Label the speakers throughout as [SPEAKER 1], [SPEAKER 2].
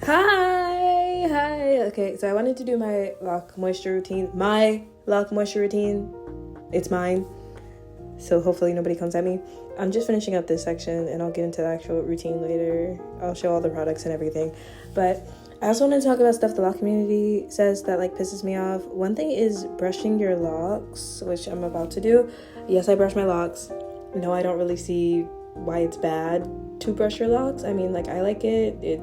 [SPEAKER 1] Hi. Okay, so I wanted to do my lock moisture routine. It's mine. So hopefully nobody comes at me. I'm just finishing up this section and I'll get into the actual routine later. I'll show all the products and everything. But I also want to talk about stuff the lock community says that like pisses me off. One thing is brushing your locks, which I'm about to do. Yes, I brush my locks. No, I don't really see why it's bad to brush your locks. I mean, like, I like it. It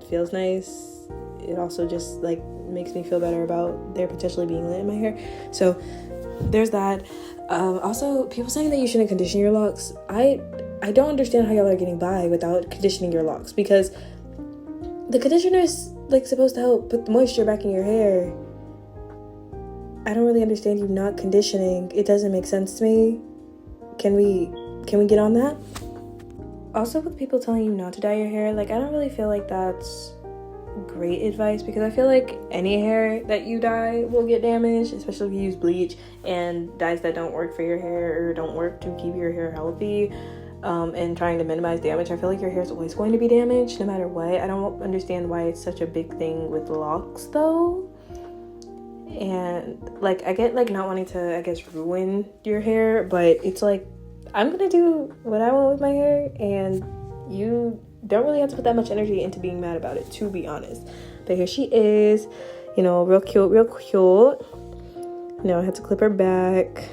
[SPEAKER 1] feels nice. It also just like makes me feel better about there potentially being lint in my hair. So there's that. Also, people saying that you shouldn't condition your locks. I don't understand how y'all are getting by without conditioning your locks, because the conditioner is like supposed to help put the moisture back in your hair. I don't really understand you not conditioning. It doesn't make sense to me. Can we get on that? Also, with people telling you not to dye your hair, like, I don't really feel like that's great advice, because I feel like any hair that you dye will get damaged, especially if you use bleach and dyes that don't work for your hair or don't work to keep your hair healthy, and trying to minimize damage. I feel like your hair is always going to be damaged no matter what. I don't understand why it's such a big thing with locks though. And like, I get like not wanting to, I guess, ruin your hair, but it's like, I'm gonna do what I want with my hair, and you don't really have to put that much energy into being mad about it, to be honest. But here she is, you know, real cute. Now I have to clip her back.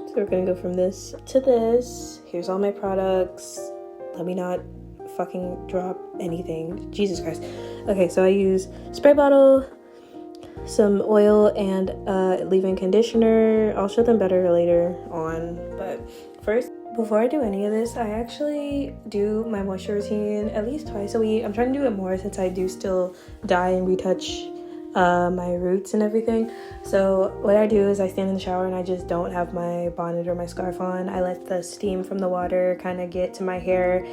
[SPEAKER 1] So we're gonna go from this to this. Here's all my products. Let me not fucking drop anything. Jesus Christ. Okay, so I use spray bottle, some oil, and leave-in conditioner. I'll show them better later on, but first, before I do any of this, I actually do my moisture routine at least twice a week. I'm trying to do it more since I do still dye and retouch my roots and everything. So what I do is I stand in the shower and I just don't have my bonnet or my scarf on. I let the steam from the water kind of get to my hair.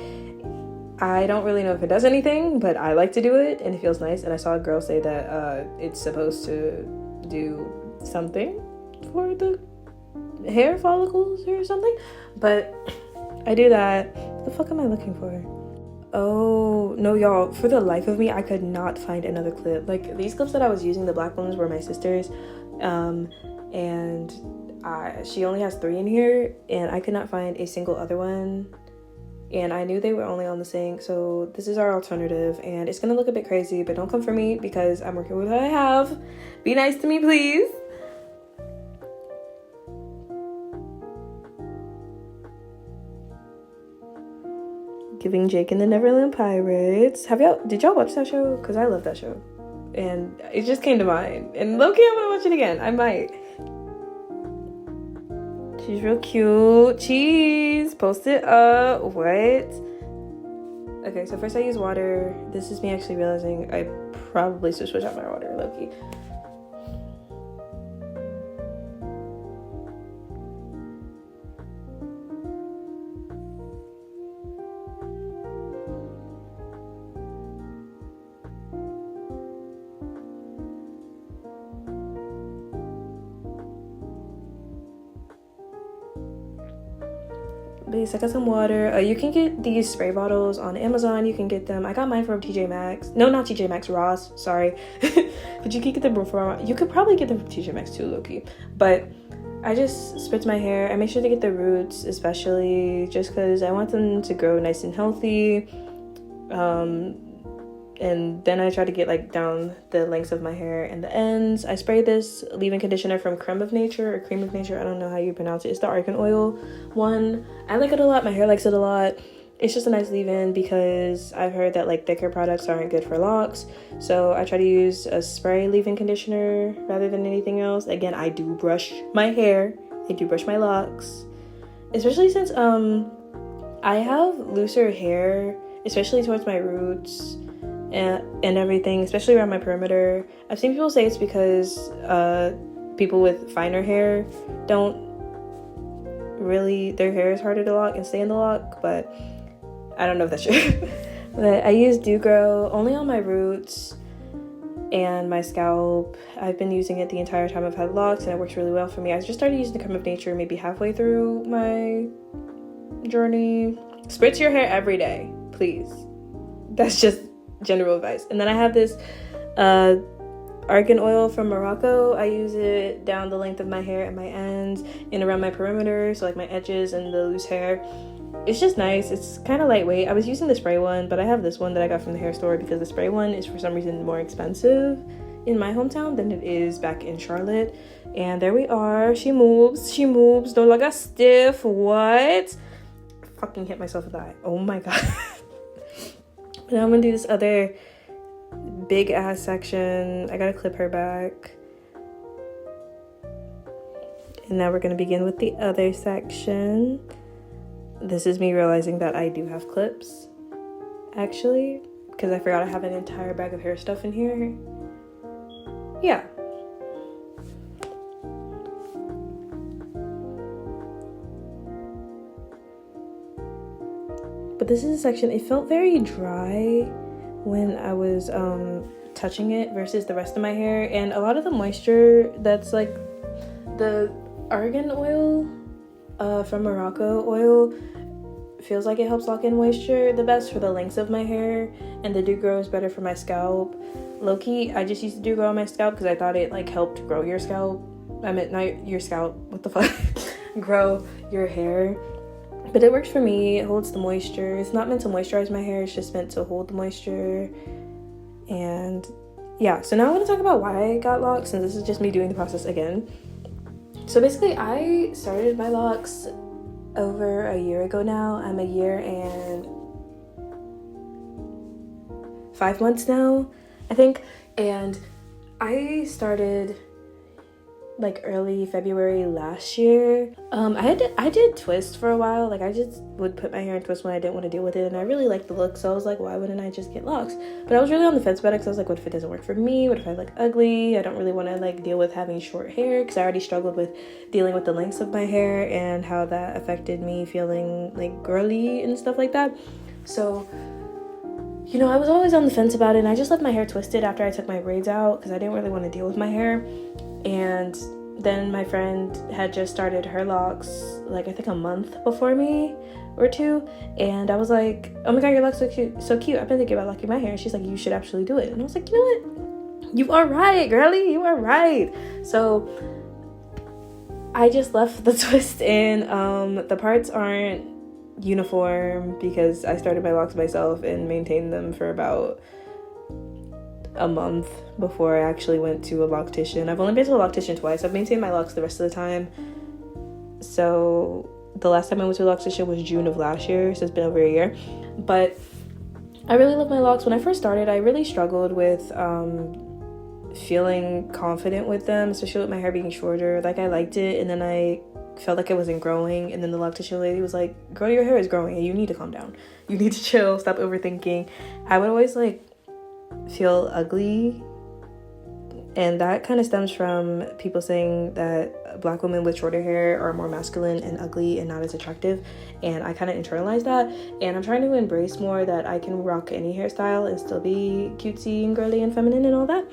[SPEAKER 1] I don't really know if it does anything, but I like to do it and it feels nice. And I saw a girl say that it's supposed to do something for the hair follicles or something, but I do that. What the fuck am I looking for? Oh no, y'all, for the life of me I could not find another clip. Like, these clips that I was using, the black ones, were my sister's, and she only has 3 in here, and I could not find a single other one. And I knew they were only on the sink, so this is our alternative, and it's gonna look a bit crazy, but don't come for me because I'm working with what I have. Be nice to me, please. Giving Jake and the Neverland Pirates. Did y'all watch that show? Because I love that show, and it just came to mind. And low-key, I'm gonna watch it again. I might. She's real cute. Cheese. Post it up. What? Okay, so first I use water. This is me actually realizing I probably should switch out my water, low-key. Base, I got some water. You can get these spray bottles on Amazon. You can get them. I got mine from TJ Maxx. No, not TJ Maxx, Ross. Sorry. But you can get them from, you could probably get them from TJ Maxx too, low-key. But I just spritz my hair. I make sure to get the roots, especially just because I want them to grow nice and healthy. And then I try to get like down the lengths of my hair and the ends. I spray this leave-in conditioner from Cream of Nature. I don't know how you pronounce it. It's the argan oil one. I like it a lot. My hair likes it a lot. It's just a nice leave-in because I've heard that like thicker products aren't good for locks. So I try to use a spray leave-in conditioner rather than anything else. Again, I do brush my hair. I do brush my locks. Especially since I have looser hair, especially towards my roots and everything, especially around my perimeter. I've seen people say it's because people with finer hair their hair is harder to lock and stay in the lock, but I don't know if that's true. But I use Gurl only on my roots and my scalp. I've been using it the entire time I've had locks and it works really well for me. I just started using the Cream of Nature maybe halfway through my journey. Spritz your hair every day, please. That's just general advice. And then I have this argan oil from Morocco. I use it down the length of my hair and my ends and around my perimeter, so like my edges and the loose hair. It's just nice. It's kind of lightweight. I was using the spray one, but I have this one that I got from the hair store because the spray one is for some reason more expensive in my hometown than it is back in Charlotte. And there we are. She moves. Don't look as stiff. What? Fucking hit myself with that. Oh my god. Now I'm gonna do this other big ass section. I gotta clip her back. And now we're gonna begin with the other section. This is me realizing that I do have clips, actually, because I forgot I have an entire bag of hair stuff in here. Yeah. But this is a section, it felt very dry when I was touching it versus the rest of my hair. And a lot of the moisture that's like the argan oil from Morocco oil feels like it helps lock in moisture the best for the lengths of my hair, and the Gurl is better for my scalp. Low-key, I just used to Gurl on my scalp because I thought it like helped grow your scalp. I meant not your scalp, what the fuck? Grow your hair. But it works for me. It holds the moisture. It's not meant to moisturize my hair, it's just meant to hold the moisture. And yeah, so now I want to talk about why I got locks, since this is just me doing the process again. So basically, I started my locks over a year ago now. I'm a year and 5 months now, I think. And I started like early February last year. I did twist for a while. Like I just would put my hair in twist when I didn't want to deal with it, and I really liked the look, so I was like, why wouldn't I just get locks? But I was really on the fence about it because I was like, what if it doesn't work for me? What if I look ugly? I don't really want to like deal with having short hair because I already struggled with dealing with the lengths of my hair and how that affected me feeling like girly and stuff like that. So, you know, I was always on the fence about it, and I just left my hair twisted after I took my braids out because I didn't really want to deal with my hair. And then my friend had just started her locks like I think a month before me or two, and I was like, oh my god, your locks look so cute. I've been thinking about locking my hair. She's like, you should absolutely do it. And I was like, you know what, you are right, girly, you are right. So I just left the twist in. The parts aren't uniform because I started my locks myself and maintained them for about a month before I actually went to a loctician. I've only been to a loctician twice. I've maintained my locks the rest of the time. So the last time I went to a loctician was June of last year, so it's been over a year. But I really love my locks. When I first started, I really struggled with feeling confident with them, especially with my hair being shorter. Like I liked it, and then I felt like it wasn't growing, and then the loctician lady was like, girl, your hair is growing and you need to calm down. You need to chill, stop overthinking. I would always like feel ugly, and that kind of stems from people saying that Black women with shorter hair are more masculine and ugly and not as attractive, and I kind of internalized that, and I'm trying to embrace more that I can rock any hairstyle and still be cutesy and girly and feminine and all that,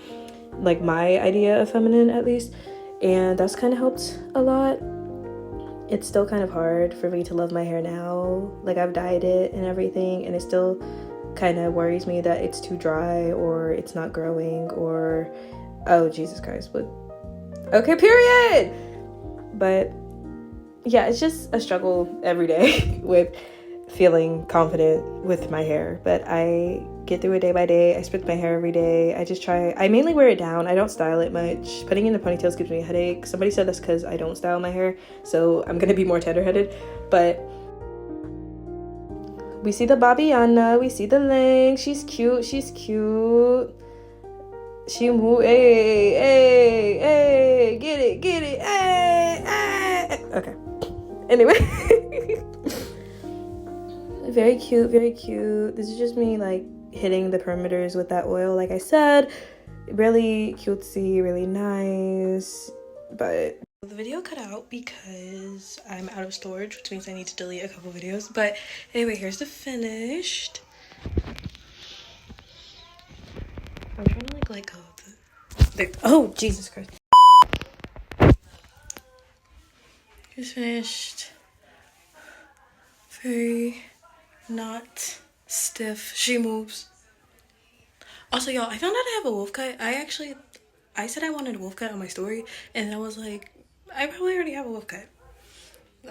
[SPEAKER 1] like my idea of feminine at least. And that's kind of helped a lot. It's still kind of hard for me to love my hair now. Like I've dyed it and everything, and it still kind of worries me that it's too dry or it's not growing, or oh Jesus Christ, what? Okay, period. But yeah, it's just a struggle every day with feeling confident with my hair, but I get through it day by day. I split my hair every day. I mainly wear it down. I don't style it much. Putting it in the ponytails gives me a headache. Somebody said that's because I don't style my hair, so I'm gonna be more tender-headed. But we see the Babiana, we see the length. She's cute. She move, hey, get it, hey. Okay. Anyway. Very cute. This is just me like hitting the perimeters with that oil, like I said. Really cutesy, really nice. But the video cut out because I'm out of storage, which means I need to delete a couple videos. But anyway, here's the finished. I'm trying to like let go of the oh Jesus Christ. Here's finished. Very not stiff. She moves. Also, y'all, I found out I have a wolf cut. I said I wanted a wolf cut on my story, and I was like, I probably already have a wolf cut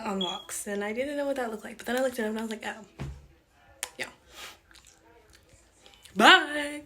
[SPEAKER 1] on Locs, and I didn't know what that looked like. But then I looked it up and I was like, oh, yeah. Bye.